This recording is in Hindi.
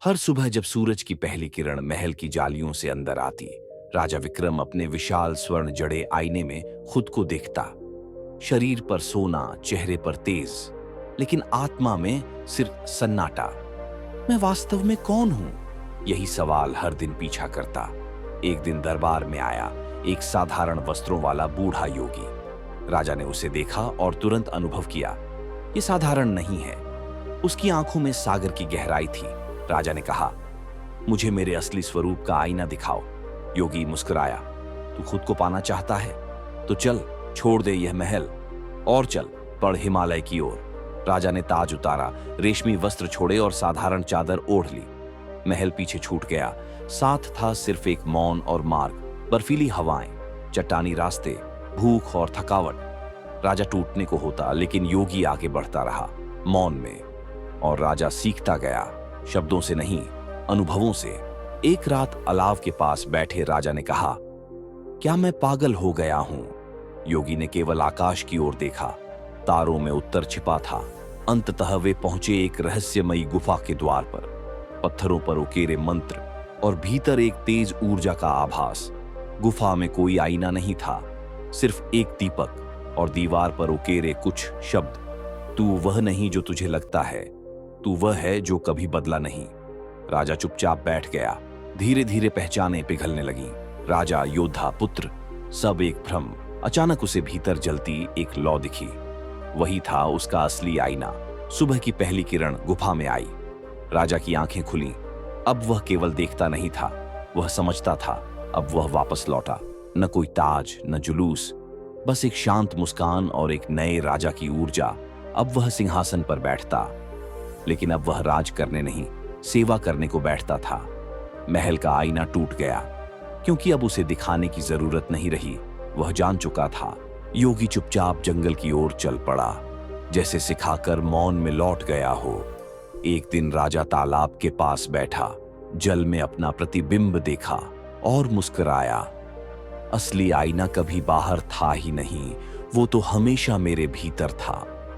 हर सुबह जब सूरज की पहली किरण महल की जालियों से अंदर आती, राजा विक्रम अपने विशाल स्वर्ण जड़े आईने में खुद को देखता। शरीर पर सोना, चेहरे पर तेज, लेकिन आत्मा में सिर्फ सन्नाटा। मैं वास्तव में कौन हूं? यही सवाल हर दिन पीछा करता। एक दिन दरबार में आया एक साधारण वस्त्रों वाला बूढ़ा योगी। राजा ने उसे देखा और तुरंत अनुभव किया, ये साधारण नहीं है। उसकी आंखों में सागर की गहराई थी। राजा ने कहा, मुझे मेरे असली स्वरूप का आईना दिखाओ। योगी मुस्कुराया, तू खुद को पाना चाहता है तो चल, छोड़ दे यह महल और चल पड़ हिमालय की ओर। राजा ने ताज उतारा, रेशमी वस्त्र छोड़े और साधारण चादर ओढ़ ली। महल पीछे छूट गया। साथ था सिर्फ एक मौन और मार्ग, बर्फीली हवाएं, चट्टानी रास्ते, भूख और थकावट। राजा टूटने को होता, लेकिन योगी आगे बढ़ता रहा मौन में। और राजा सीखता गया, शब्दों से नहीं, अनुभवों से। एक रात अलाव के पास बैठे राजा ने कहा, क्या मैं पागल हो गया हूं? योगी ने केवल आकाश की ओर देखा। तारों में उत्तर छिपा था। अंततः वे पहुंचे एक रहस्यमयी गुफा के द्वार पर। पत्थरों पर उकेरे मंत्र और भीतर एक तेज ऊर्जा का आभास। गुफा में कोई आईना नहीं था, सिर्फ एक दीपक और दीवार पर उकेरे कुछ शब्द। तू वह नहीं जो तुझे लगता है, तू वह है जो कभी बदला नहीं। राजा चुपचाप बैठ गया। धीरे धीरे पहचानें पिघलने लगीं। राजा, योद्धा, पुत्र, सब एक भ्रम। अचानक उसे भीतर जलती एक लौ दिखी। वही था उसका असली आईना। सुबह की पहली किरण गुफा में आई। राजा की आंखें खुलीं। अब वह केवल देखता नहीं था, वह समझता था। अब वह वापस लौटा। न कोई ताज, न जुलूस, बस एक शांत मुस्कान और एक नए राजा की ऊर्जा। अब वह सिंहासन पर बैठता, लेकिन अब वह राज करने नहीं, सेवा करने को बैठता था। महल का आईना टूट गया, क्योंकि अब उसे दिखाने की जरूरत नहीं रही। वह जान चुका था। योगी चुपचाप जंगल की ओर चल पड़ा, जैसे सिखाकर मौन में लौट गया हो। एक दिन राजा तालाब के पास बैठा, जल में अपना प्रतिबिंब देखा और मुस्कुराया। असली आईना कभी बाहर था ही नहीं, वो तो हमेशा मेरे भीतर था।